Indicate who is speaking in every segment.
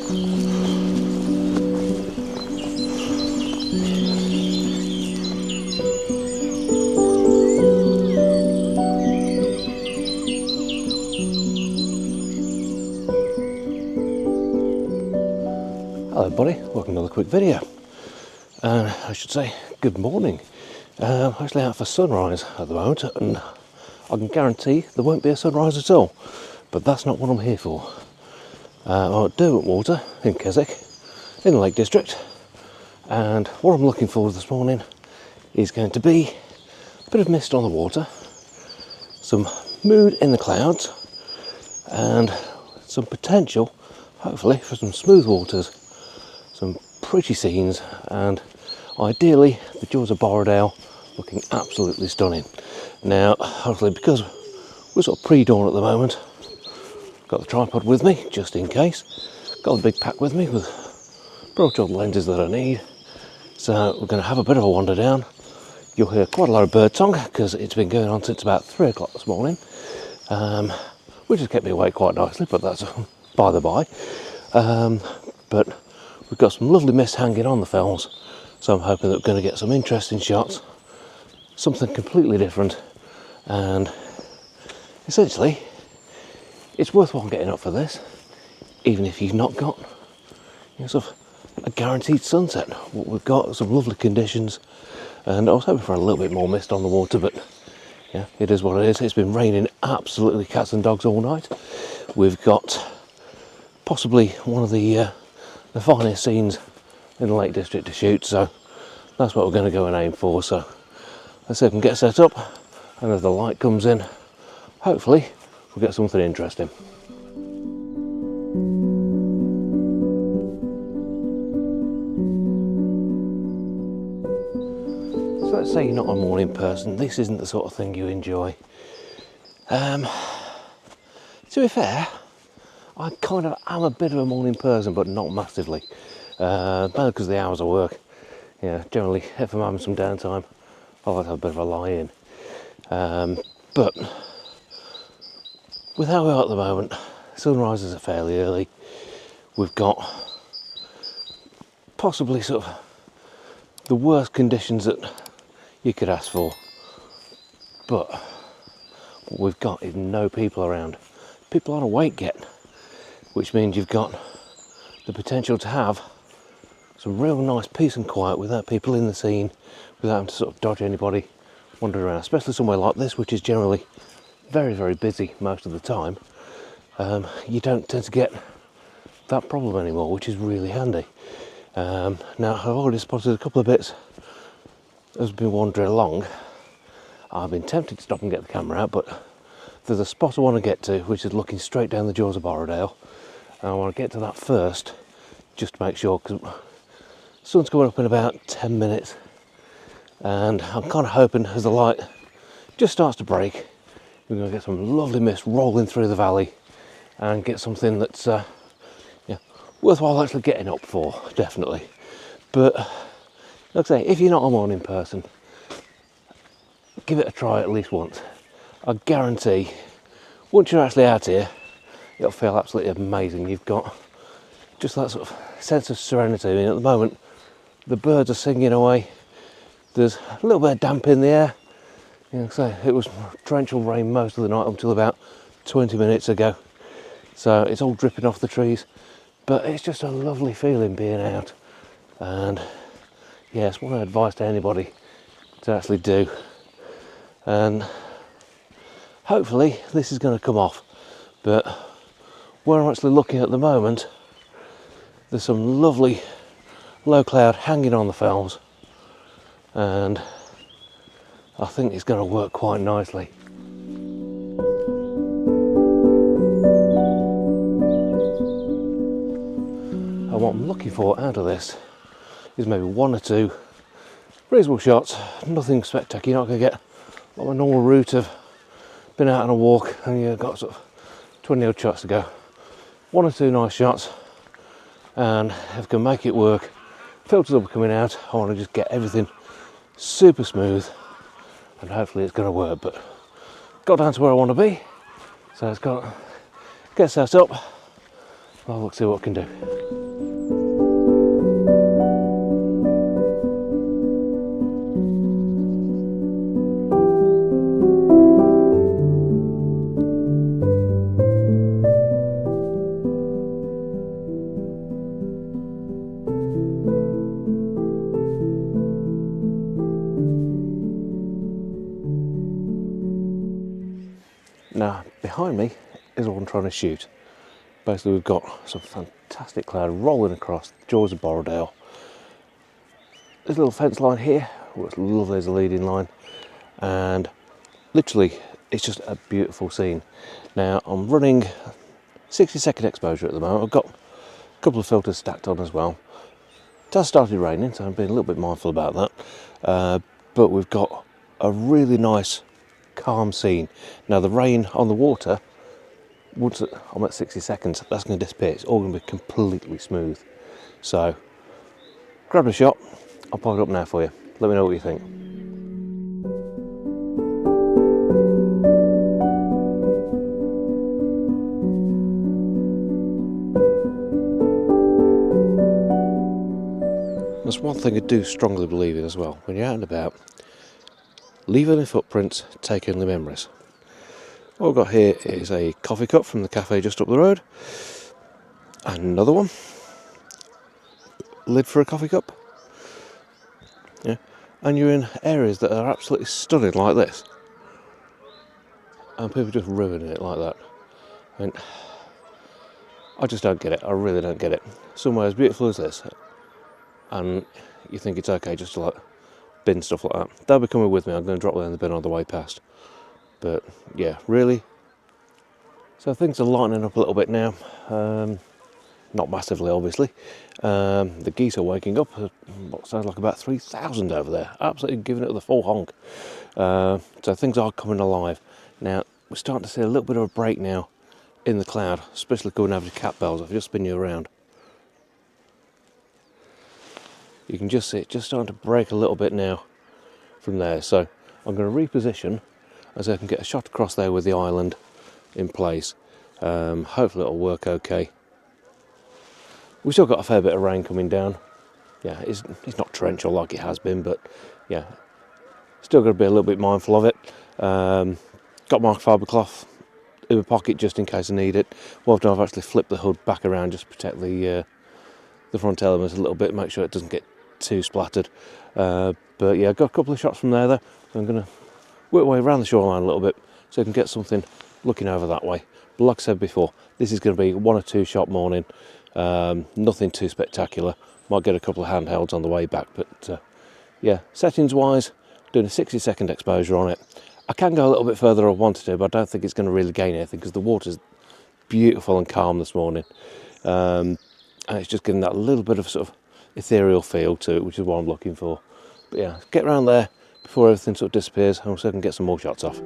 Speaker 1: Hello buddy, welcome to another quick video. I should say good morning. I'm actually out for sunrise at the moment, and I can guarantee there won't be a sunrise at all, but that's not what I'm here for. I'm at Derwent Water in Keswick, in the Lake District, and what I'm looking for this morning is going to be a bit of mist on the water, some mood in the clouds, and some potential, hopefully, for some smooth waters, some pretty scenes, and ideally the Jaws of Borrowdale looking absolutely stunning. Now, hopefully, because we're sort of pre-dawn at the moment, got the tripod with me just in case, got the big pack with me with broad lenses that I need, so we're going to have a bit of a wander down. You'll hear quite a lot of bird song because it's been going on since about 3 o'clock this morning, which has kept me awake quite nicely, but that's by the by. But we've got some lovely mist hanging on the fells, so I'm hoping that we're going to get some interesting shots, something completely different, and essentially it's worthwhile getting up for this, even if you've not got sort of a guaranteed sunset. What we've got are some lovely conditions, and I was hoping for a little bit more mist on the water, but yeah, it is what it is. It's been raining absolutely cats and dogs all night. We've got possibly one of the finest scenes in the Lake District to shoot, so that's what we're going to go and aim for. So let's see if we can get set up, and as the light comes in, hopefully we'll get something interesting. So let's say you're not a morning person, this isn't the sort of thing you enjoy. To be fair, I kind of am a bit of a morning person, but not massively. Mainly because of the hours of work. Yeah, generally, if I'm having some downtime, I like to have a bit of a lie-in. But with how we are at the moment, sunrises are fairly early. We've got possibly sort of the worst conditions that you could ask for. But what we've got is no people around. People aren't awake yet, which means you've got the potential to have some real nice peace and quiet without people in the scene, without having to sort of dodge anybody wandering around, especially somewhere like this, which is generally very, very busy most of the time. You don't tend to get that problem anymore, which is really handy. Now, I've already spotted a couple of bits as we've been wandering along. I've been tempted to stop and get the camera out, but there's a spot I want to get to, which is looking straight down the Jaws of Borrowdale. And I want to get to that first, just to make sure, because the sun's coming up in about 10 minutes. And I'm kind of hoping as the light just starts to break, we're going to get some lovely mist rolling through the valley and get something that's worthwhile actually getting up for, definitely. But like I say, if you're not a morning person, give it a try at least once. I guarantee, once you're actually out here, it'll feel absolutely amazing. You've got just that sort of sense of serenity. I mean, at the moment, the birds are singing away. There's a little bit of damp in the air. So it was torrential rain most of the night until about 20 minutes ago. So it's all dripping off the trees. But it's just a lovely feeling being out. And yeah, it's one advice to anybody to actually do. And hopefully this is going to come off. But where I'm actually looking at the moment, there's some lovely low cloud hanging on the fells, and I think it's going to work quite nicely. And what I'm looking for out of this is maybe 1 or 2 reasonable shots, nothing spectacular. You're not going to get like my normal route of been out on a walk and you've got sort of 20 odd shots to go. 1 or 2 nice shots, and if I can make it work, filters will be coming out. I want to just get everything super smooth, and hopefully it's going to work. But got down to where I want to be, so it's got to get set up. I'll look, see what I can do. behind me is what I'm trying to shoot. Basically, we've got some fantastic cloud rolling across the jaws of Borrowdale. There's a little fence line here, what's lovely as a leading line, and literally it's just a beautiful scene. Now I'm running 60-second exposure at the moment. I've got a couple of filters stacked on as well. It has started raining, so I'm being a little bit mindful about that, but we've got a really nice calm scene. Now the rain on the water, once I'm at 60 seconds, that's going to disappear. It's all going to be completely smooth. So grab a shot, I'll pop it up now for you. Let me know what you think. There's one thing I do strongly believe in as well. When you're out and about, leave only footprints, take only memories. What I've got here is a coffee cup from the cafe just up the road. Another one. Lid for a coffee cup. Yeah. And you're in areas that are absolutely stunning like this. And people just ruining it like that. I mean, I just don't get it. I really don't get it. Somewhere as beautiful as this, and you think it's okay just to like bin stuff like that. They'll be coming with me. I'm going to drop them in the bin on the way past. But yeah, really. So things are lightening up a little bit now. Not massively, obviously. The geese are waking up. What sounds like about 3,000 over there. Absolutely giving it the full honk. So things are coming alive. Now, we're starting to see a little bit of a break now in the cloud, especially going over to cat bells. I've just spin you around. You can just see it just starting to break a little bit now from there. So I'm going to reposition as I can get a shot across there with the island in place. Hopefully it'll work okay. We've still got a fair bit of rain coming down. Yeah, it's not torrential like it has been, but yeah, still got to be a little bit mindful of it. Got my fibercloth in my pocket just in case I need it. What I've done, I've actually flipped the hood back around just to protect the front elements a little bit, make sure it doesn't get too splattered. But yeah, I've got a couple of shots from there though. I'm going to work my way around the shoreline a little bit so I can get something looking over that way. But like I said before, this is going to be 1 or 2 shot morning. Nothing too spectacular. Might get a couple of handhelds on the way back, but yeah, settings wise, doing a 60-second exposure on it. I can go a little bit further if I wanted to, but I don't think it's going to really gain anything because the water's beautiful and calm this morning, and it's just getting that little bit of sort of ethereal feel to it, which is what I'm looking for. But yeah, get around there before everything sort of disappears, and so I can get some more shots off.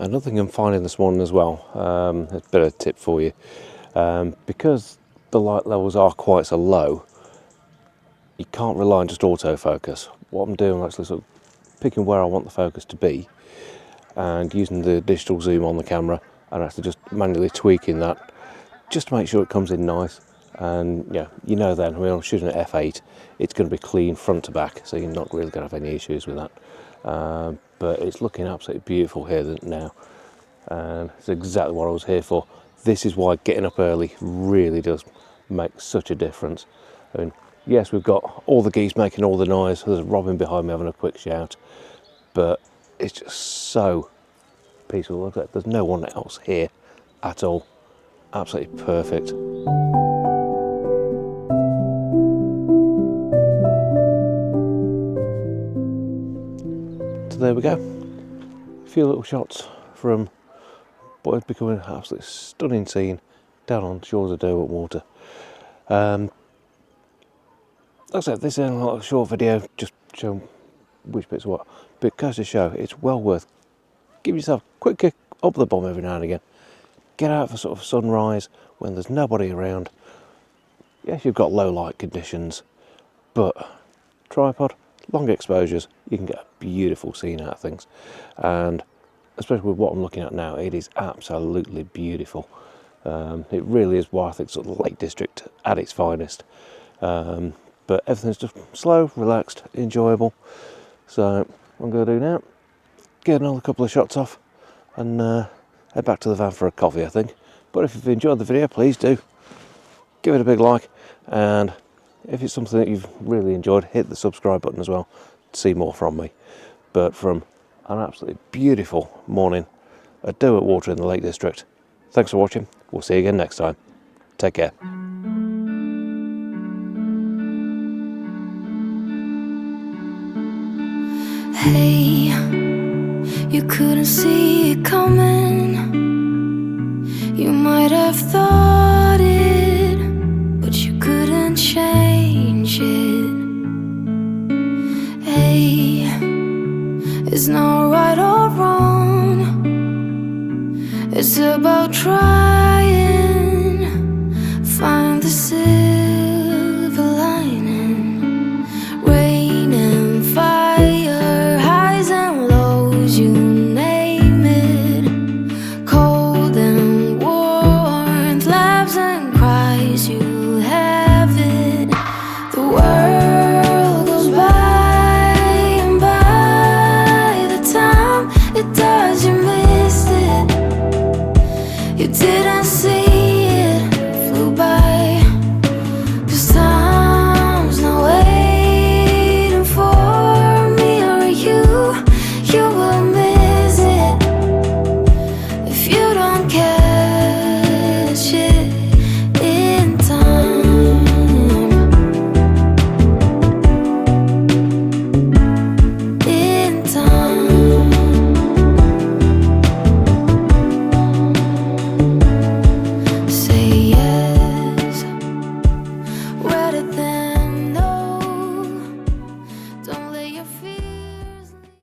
Speaker 1: Another thing I'm finding this morning as well, a bit of a tip for you, because the light levels are quite so low, you can't rely on just autofocus. What I'm doing, I'm actually sort of picking where I want the focus to be and using the digital zoom on the camera and actually just manually tweaking that just to make sure it comes in nice. And yeah, you know then, when I'm shooting at f8, it's going to be clean front to back, so you're not really going to have any issues with that. But it's looking absolutely beautiful here now, and it's exactly what I was here for. This is why getting up early really does make such a difference. I mean, yes, we've got all the geese making all the noise, there's a robin behind me having a quick shout, but it's just so peaceful. Look at that, there's no one else here at all. Absolutely perfect. So there we go. A few little shots from what is becoming an absolutely stunning scene down on the shores of Derwent Water. Like I said, this is a short video, just showing which bit's what. But it goes to show, it's well worth. Give yourself a quick kick up the bum every now and again. Get out for sort of sunrise when there's nobody around. Yes, you've got low light conditions, but tripod, long exposures, you can get a beautiful scene out of things. And especially with what I'm looking at now, it is absolutely beautiful. It really is what I think sort of the Lake District at its finest. But everything's just slow, relaxed, enjoyable. So what I'm going to do now, get another couple of shots off and head back to the van for a coffee, I think. But if you've enjoyed the video, please do give it a big like, and if it's something that you've really enjoyed, hit the subscribe button as well to see more from me. But from an absolutely beautiful morning at Derwent Water in the Lake District, thanks for watching. We'll see you again next time. Take care.
Speaker 2: Hey, you couldn't see it coming. You might have thought